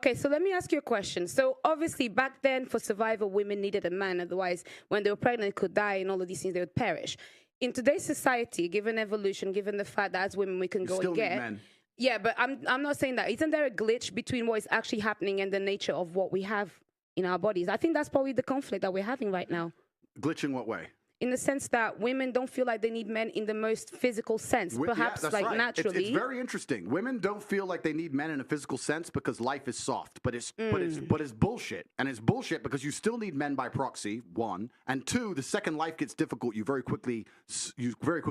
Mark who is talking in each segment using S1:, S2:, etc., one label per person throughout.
S1: Okay, so let me ask you a question. So obviously back then for survival, women needed a man. Otherwise, when they were pregnant, they could die and all of these things, they would perish. In today's society, given evolution, given the fact that as women we can go and get... Men. Yeah, but I'm not saying that. Isn't there a glitch between what is actually happening and the nature of what we have in our bodies? I think that's probably the conflict that we're having right now.
S2: Glitch in what way?
S1: In the sense that women don't feel like they need men in the most physical sense, perhaps like
S2: right.
S1: naturally.
S2: It's very interesting. Women don't feel like they need men in a physical sense because life is soft, but it's bullshit. And it's bullshit because you still need men by proxy, one, and two, the second life gets difficult, you very quickly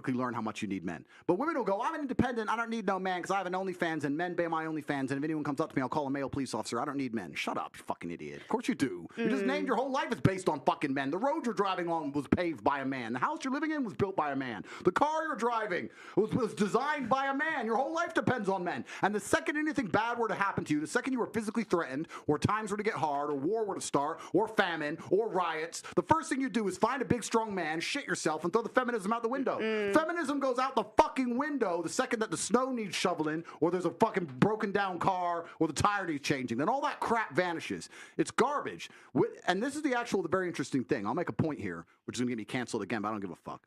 S2: learn how much you need men. But women will go, I'm independent, I don't need no man because I have an OnlyFans and men pay my OnlyFans, and if anyone comes up to me, I'll call a male police officer. I don't need men. Shut up, you fucking idiot. Of course you do. You just named your whole life is based on fucking men. The road you're driving on was paved by a man. The house you're living in was built by a man. The car you're driving was designed by a man. Your whole life depends on men. And the second anything bad were to happen to you, the second you were physically threatened, or times were to get hard, or war were to start, or famine, or riots, the first thing you do is find a big strong man, shit yourself, and throw the feminism out the window. Feminism goes out the fucking window the second that the snow needs shoveling, or there's a fucking broken down car, or the tire needs changing. Then all that crap vanishes. It's garbage. And this is the very interesting thing. I'll make a point here, which is going to get me canceled again, but I don't give a fuck.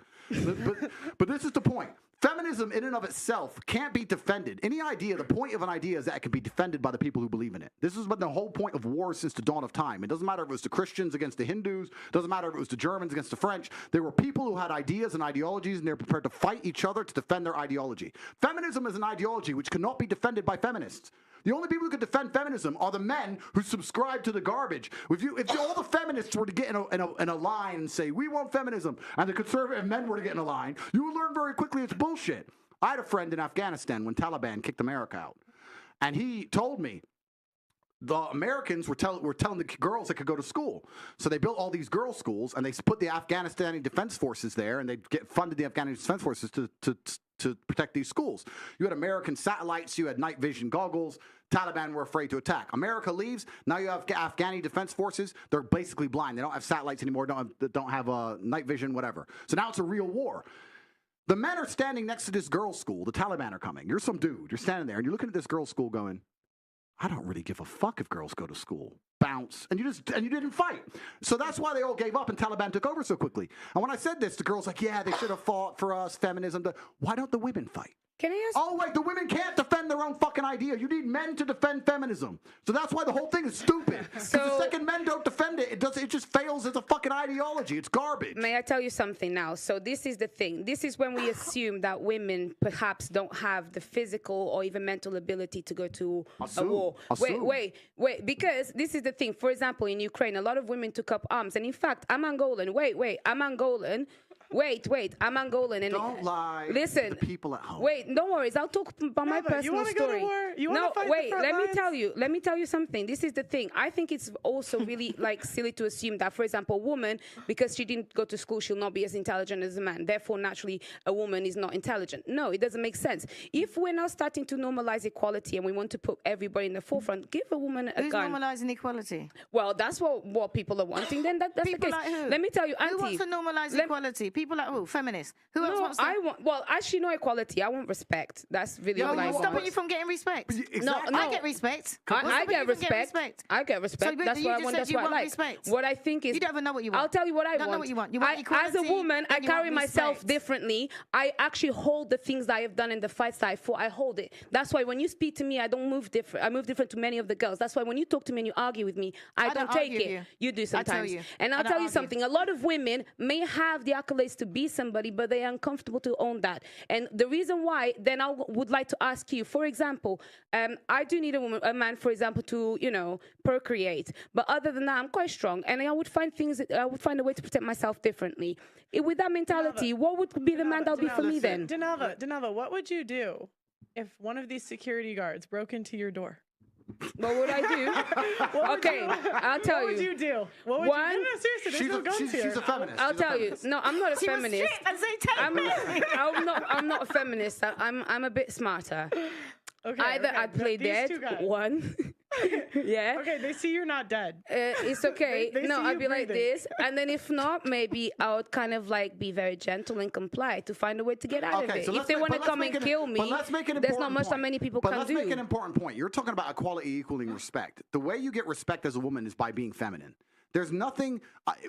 S2: But this is the point. Feminism in and of itself can't be defended. The point of an idea is that it can be defended by the people who believe in it. This has been the whole point of war since the dawn of time. It doesn't matter if it was the Christians against the Hindus. It doesn't matter if it was the Germans against the French. There were people who had ideas and ideologies, and they were prepared to fight each other to defend their ideology. Feminism is an ideology which cannot be defended by feminists. The only people who could defend feminism are the men who subscribe to the garbage. If all the feminists were to get in a line and say, we want feminism, and the conservative men were to get in a line, you would learn very quickly it's bullshit. I had a friend in Afghanistan when Taliban kicked America out, and he told me the Americans were telling the girls they could go to school. So they built all these girls' schools, and they put the Afghanistani Defense Forces there, and they funded the Afghanistan Defense Forces to protect these schools. You had American satellites, you had night vision goggles. Taliban were afraid to attack. America leaves. Now you have Afghani Defense Forces. They're basically blind. They don't have satellites anymore. Don't have night vision, whatever. So now it's a real war. The men are standing next to this girls' school. The Taliban are coming. You're some dude. You're standing there, and you're looking at this girls' school going, I don't really give a fuck if girls go to school. Bounce. And you didn't fight. So that's why they all gave up and Taliban took over so quickly. And when I said this, the girls like, yeah, they should have fought for us, feminism. Why don't the women fight?
S1: Can I ask?
S2: Oh, wait, the women can't defend their own fucking idea. You need men to defend feminism. So that's why the whole thing is stupid. Because the second men don't defend it, it just fails as a fucking ideology. It's garbage.
S1: May I tell you something now? So this is the thing. This is when we assume that women perhaps don't have the physical or even mental ability to go to a war. Wait. Because this is the thing. For example, in Ukraine, a lot of women took up arms. And in fact, I'm Angolan. Wait, I'm Angolan. Wait, I'm Angolan. And
S2: don't lie
S1: listen,
S2: to the people at home.
S1: Wait, no worries. I'll talk about my personal story.
S3: Go to war? You want to fight the front lines?
S1: Let me tell you something. This is the thing. I think it's also really silly to assume that, for example, a woman, because she didn't go to school, she'll not be as intelligent as a man. Therefore, naturally, a woman is not intelligent. No, it doesn't make sense. If we're now starting to normalize equality and we want to put everybody in the forefront, give a woman a gun.
S4: Who's normalizing equality?
S1: Well, that's what people are wanting. Then that's
S4: people
S1: the case.
S4: Like who?
S1: Let me tell you, Auntie.
S4: Who wants to normalize equality? People like who? Feminists. Who else wants to?
S1: Well, actually, no equality. I want respect. That's really all I want.
S4: Stopping you from getting respect.
S2: Exactly.
S1: No,
S4: I get respect.
S1: I get respect. I get respect.
S4: So,
S1: that's what I want. That's what I like.
S4: Respect.
S1: What I think is,
S4: you don't even know what you want.
S1: I'll tell you what I want.
S4: You don't know what you want. You want equality,
S1: as a woman, I carry myself differently. I actually hold the things that I have done in the fights that I fought. I hold it. That's why when you speak to me, I don't move different. I move different to many of the girls. That's why when you talk to me and you argue with me, I don't take it. You do sometimes. And I'll tell you something. A lot of women may have the accolades to be somebody, but they are uncomfortable to own that. And the reason why, then I would like to ask you, for example, I do need a man, for example, to, procreate. But other than that, I'm quite strong. And I would find a way to protect myself differently. With that mentality, what would be the man that would be for me then?
S3: Danava, what would you do if one of these security guards broke into your door?
S1: What would I do? I'll tell you.
S3: What would you do? What would you do? No, seriously, there's no guns here.
S2: She's a feminist.
S1: I'll tell you. No, I'm not a feminist. I'm not a feminist. I'm a bit smarter.
S3: Okay,
S1: Either I'd play dead, one, Yeah.
S3: Okay, they see you're not dead.
S1: It's okay.
S3: They
S1: No,
S3: see
S1: I'd
S3: you
S1: be like
S3: breathing.
S1: this, and then if not, maybe I would kind of like be very gentle and comply to find a way to get out of it.
S2: so
S1: If they want to come and kill me,
S2: let's make an
S1: there's not
S2: important
S1: much
S2: point.
S1: that many people
S2: but
S1: can
S2: let's
S1: do.
S2: make an important point. You're talking about equality equaling respect. The way you get respect as a woman is by being feminine. There's nothing,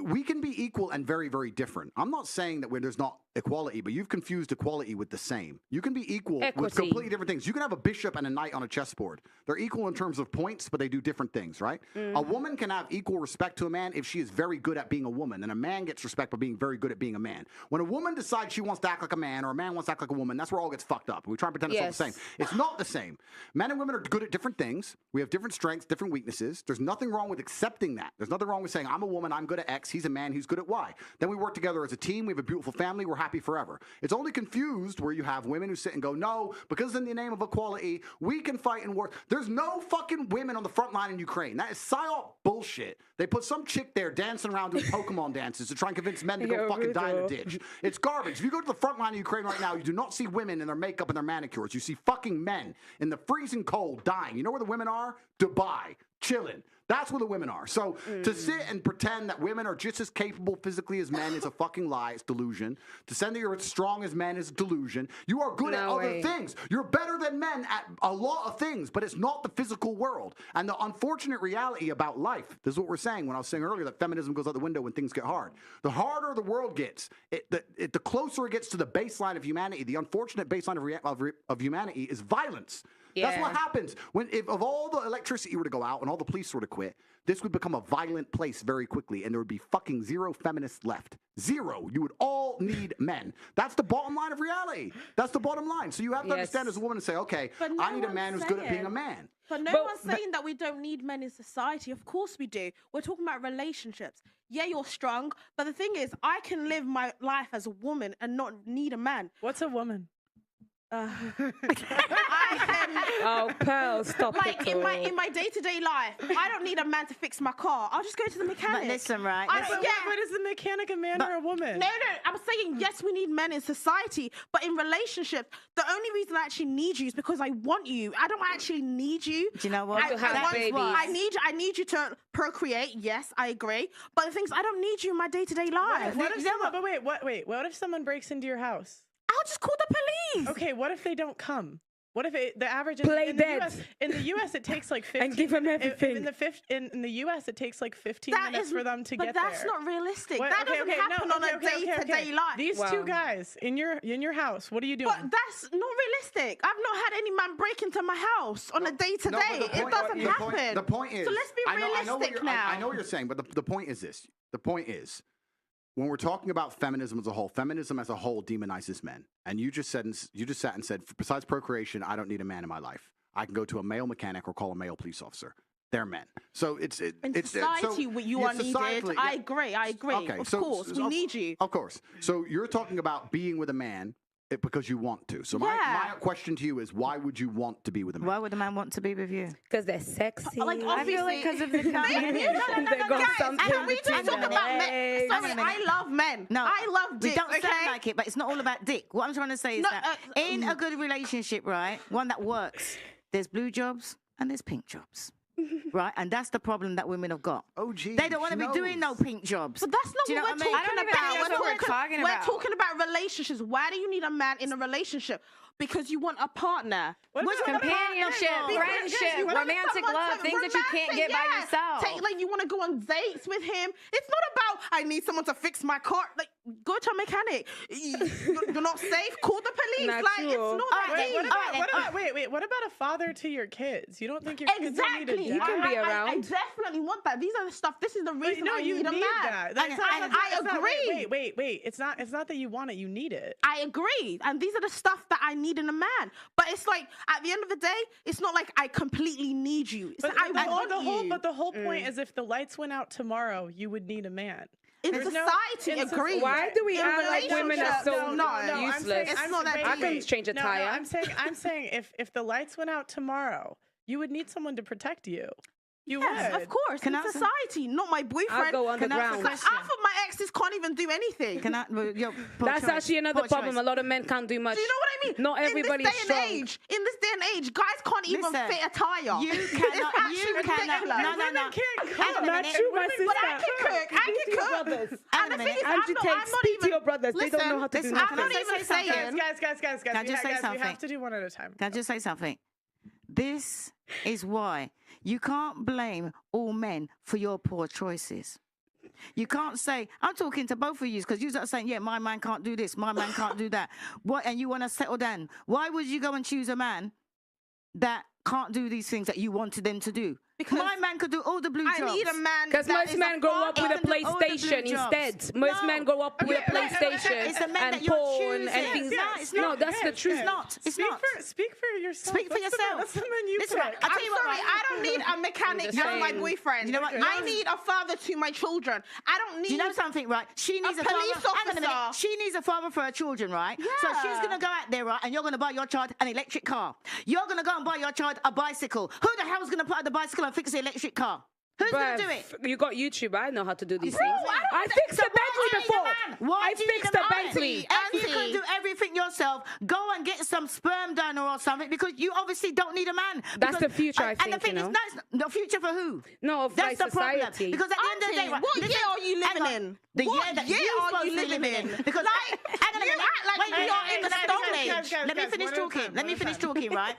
S2: we can be equal and very, very different. I'm not saying that there's not equality, but you've confused equality with the same. You can be equal with
S1: Equity.
S2: completely different things. You can have a bishop and a knight on a chessboard. They're equal in terms of points, but they do different things, right? A woman can have equal respect to a man if she is very good at being a woman, and a man gets respect by being very good at being a man. When a woman decides she wants to act like a man, or a man wants to act like a woman, that's where it all gets fucked up. We try and pretend it's all the same. It's not the same. Men and women are good at different things. We have different strengths, different weaknesses. There's nothing wrong with accepting that. There's nothing wrong with saying, I'm a woman, I'm good at X, he's a man, he's good at Y. Then we work together as a team, we have a beautiful family, we're happy forever. It's only confused where you have women who sit and go, no, because in the name of equality, we can fight in war. There's no fucking women on the front line in Ukraine. That is psyop bullshit. They put some chick there dancing around doing Pokemon dances to try and convince men to go fucking die in a ditch. It's garbage. If you go to the front line of Ukraine right now, you do not see women in their makeup and their manicures. You see fucking men in the freezing cold dying. You know where the women are? Dubai, chilling. That's where the women are. So to sit and pretend that women are just as capable physically as men is a fucking lie. It's delusion. To say that you're as strong as men is a delusion. You are good at other things. You're better than men at a lot of things, but it's not the physical world. And the unfortunate reality about life, this is what we're saying when I was saying earlier that feminism goes out the window when things get hard. The harder the world gets, the closer it gets to the baseline of humanity. The unfortunate baseline of humanity is violence.
S1: Yeah.
S2: That's what happens. If all the electricity were to go out and all the police were to quit, this would become a violent place very quickly, and there would be fucking zero feminists left. Zero. You would all need men. That's the bottom line of reality. That's the bottom line. So you have to understand as a woman and say, okay, I need a man who's good at being a man.
S5: But no one's saying that we don't need men in society. Of course we do. We're talking about relationships. Yeah, you're strong, but the thing is, I can live my life as a woman and not need a man.
S3: What's a woman?
S1: Oh, Pearl, stop
S5: like
S1: it.
S5: in my day-to-day life, I don't need a man to fix my car. I'll just go to the mechanic.
S4: But listen, right?
S3: But is the mechanic a man or a woman?
S5: No. I'm saying yes, we need men in society, but in relationships, the only reason I actually need you is because I want you. I don't actually need you.
S4: Do you know what?
S5: I need you to procreate. Yes, I agree. But the thing is, I don't need you in my day-to-day life.
S3: What if someone breaks into your house?
S5: I'll just call the police.
S3: Okay, what if they don't come? What if the average
S1: Play
S3: in
S1: dead.
S3: The US it takes like 15
S1: and give them everything.
S3: In the US it takes like 15 minutes for them to get there.
S5: But that's not realistic. That doesn't happen on a day-to-day life.
S3: These two guys in your house, what are you doing?
S5: But that's not realistic. I've not had any man break into my house on a day-to-day. It doesn't happen.
S2: The point is,
S5: so let's be realistic now.
S2: I know what you're saying, but the point is this. The point is, when we're talking about feminism as a whole demonizes men. And you just sat and said, besides procreation, I don't need a man in my life. I can go to a male mechanic or call a male police officer. They're men. So
S5: in society, you are needed. I agree. Okay, of course, we need you.
S2: Of course. So you're talking about being with a man because you want to. So my question to you is, why would you want to be with a man?
S4: Why would a man want to be with you?
S1: Because they're sexy.
S5: Like, obviously,
S4: because of the
S1: They got something
S5: and we just talk about men. Sorry, I love men.
S4: No,
S5: I love dick.
S4: We don't sound like it, but it's not all about dick. What I'm trying to say is that in a good relationship, right, one that works, there's blue jobs and there's pink jobs. Right, and that's the problem that women have got.
S2: Oh, geez,
S4: they don't want to be doing no pink jobs.
S5: But that's not what we're talking about.
S4: We're
S5: talking about relationships. Why do you need a man in a relationship? Because you want a partner.
S6: Companionship, friendship, romantic love, things that you can't get by yourself.
S5: Like, you want to go on dates with him. It's not about, I need someone to fix my car. Like, go to a mechanic. You're not safe. Call the police.
S1: Not
S5: like,
S1: true.
S5: it's not
S3: What about a father to your kids? You don't think your kids need a dad?
S1: He can be around.
S5: I definitely want that. These are the stuff. This is the reason I need a man.
S3: I
S5: agree.
S3: Wait. It's not that you want it. You need it.
S5: I agree. And these are the stuff that I need in a man. But it's like, at the end of the day, it's not like I completely need you. It's like, I want you.
S3: But the whole point is, if the lights went out tomorrow, you would need a man.
S5: In society, agree.
S1: Why do we act like women are so useless?
S5: It's not that
S1: I can change a tire.
S3: I'm saying if the lights went out tomorrow, you would need someone to protect you. You
S5: Yes,
S3: would.
S5: of course.
S4: Can
S5: in
S4: I answer?
S5: society, not my boyfriend.
S1: I'll go underground.
S5: Because half of my exes can't even do anything.
S4: Can I? Well, you're
S1: That's
S4: pro-choice.
S1: actually another problem. A lot of men can't do much.
S5: Do you know what I mean?
S1: Not everybody is strong.
S5: In this day and age, guys can't even
S4: Listen,
S5: fit a tire.
S4: You
S5: It's
S4: cannot.
S5: actually
S4: You cannot.
S5: ridiculous.
S4: No, no, no.
S3: Women can't
S4: Hang on a
S3: cook. Not
S4: minute.
S3: you, my sister.
S5: But I can cook. I can cook.
S4: Hang on a
S5: And the thing
S4: minute.
S5: is,
S1: Andrew Tate,
S5: I'm not
S1: speak to
S5: even.
S1: your brothers. They don't know how to do
S4: listen,
S5: I'm
S1: nothing.
S5: not
S4: Can I
S5: even
S4: say something?
S5: saying.
S3: Guys,
S4: Can I just say
S3: we
S4: something?
S3: have to do one at a time.
S4: Can I just say something? This is why you can't blame all men for your poor choices. You can't say, I'm talking to both of you because you're saying, yeah, my man can't do this, my man can't do that. What? And you want to settle down. Why would you go and choose a man that can't do these things that you wanted them to do?
S5: Because
S4: my man could do all the blue jobs.
S5: I need a man.
S1: Because
S5: that
S1: most
S5: is
S1: men grow up with a
S4: He can do all the blue
S1: PlayStation
S4: jobs.
S1: instead. Most
S4: No.
S1: men grow up with a PlayStation
S4: It's the men
S1: and
S4: that you're
S1: porn and
S4: choosing.
S1: things.
S4: No, it's
S1: No,
S4: not.
S1: that's the truth.
S4: It's not. It's not.
S3: Speak for yourself.
S4: Speak for yourself.
S3: That's the men you
S4: Listen,
S3: pick.
S4: I'll
S5: I'm
S4: tell you what,
S5: sorry,
S4: right?
S5: I don't need a mechanic
S1: I'm just
S5: as my
S1: saying.
S5: boyfriend.
S4: You know what?
S5: I need a father to my children. I don't need.
S4: Do you know something, right? She needs a
S5: police
S4: father. Hang on a minute.
S5: officer.
S4: She needs a father for her children, right? So
S5: Yeah.
S4: she's gonna go out there, right? And you're gonna buy your child an electric car. You're gonna go and buy your child a bicycle. Who the hell's gonna put out the bicycle and fix the electric car? Who's gonna do it?
S1: You got YouTube. I know how to do these
S4: Bro,
S1: things. I fixed
S4: So
S1: the Bentley before.
S4: Why
S1: I
S4: do you need
S1: fixed
S4: a
S1: the
S4: man?
S1: Bentley.
S4: If you can do everything yourself, go and get some sperm donor or something because you obviously don't need a man.
S1: That's
S4: Because-
S1: the future, I
S4: and the
S1: think,
S4: thing
S1: you
S4: is,
S1: know.
S4: that's the future for who?
S1: No, of
S4: That's
S1: like
S4: the problem.
S1: society.
S4: Because at the end of the day,
S5: Auntie,
S4: right,
S5: what
S4: listen,
S5: year are you
S4: hang
S5: living
S4: on.
S5: in?
S4: The
S5: What
S4: year that
S5: year
S4: you're
S5: are
S4: supposed
S5: you
S4: to be
S5: living
S4: living in.
S5: in?
S4: Because
S5: Like,
S4: hang on a
S5: you
S4: minute.
S5: act like
S4: Wait,
S5: we are in the Stone Age.
S4: Let me
S3: Guys,
S4: finish
S3: one at a
S4: talking.
S3: time,
S4: Let me
S3: one at a
S4: finish
S3: time.
S4: talking, right?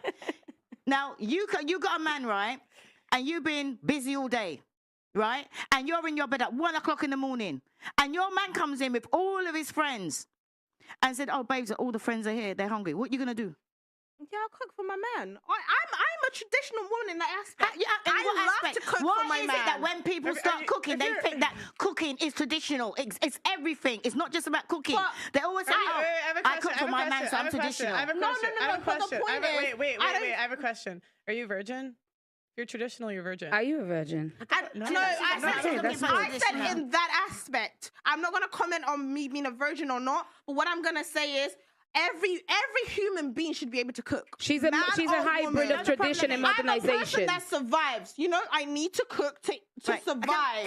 S4: Now, you got a man, right? And you've been busy all day, right? And you're in your bed at 1 o'clock in the morning. And your man comes in with all of his friends and said, oh, babes, all the friends are here. They're hungry. What are you going to do?
S5: Yeah, I'll cook for my man. I'm a traditional woman in that aspect.
S4: In what
S5: I love
S4: aspect?
S5: to cook
S4: Why
S5: for my
S4: is
S5: man.
S4: it that when people start cooking, they think that cooking is traditional? It's everything. It's not just about cooking.
S5: But-
S4: They always say, oh, I cook for my man, so I'm traditional.
S3: I have a
S5: No,
S3: question.
S5: no,
S3: I have a
S5: but the
S3: question.
S5: point is,
S3: Wait.
S5: I don't-
S3: I have a question. Are you virgin? If you're traditional, you're virgin.
S1: Are you a virgin?
S5: I said
S4: traditional.
S5: in that aspect. I'm not gonna comment on me being a virgin or not, but what I'm gonna say is every human being should be able to cook.
S1: She's a
S5: Man or
S1: hybrid
S5: woman.
S1: of tradition and
S5: I'm a person
S1: modernization.
S5: that survives. You know, I need to cook to
S4: Right.
S5: survive.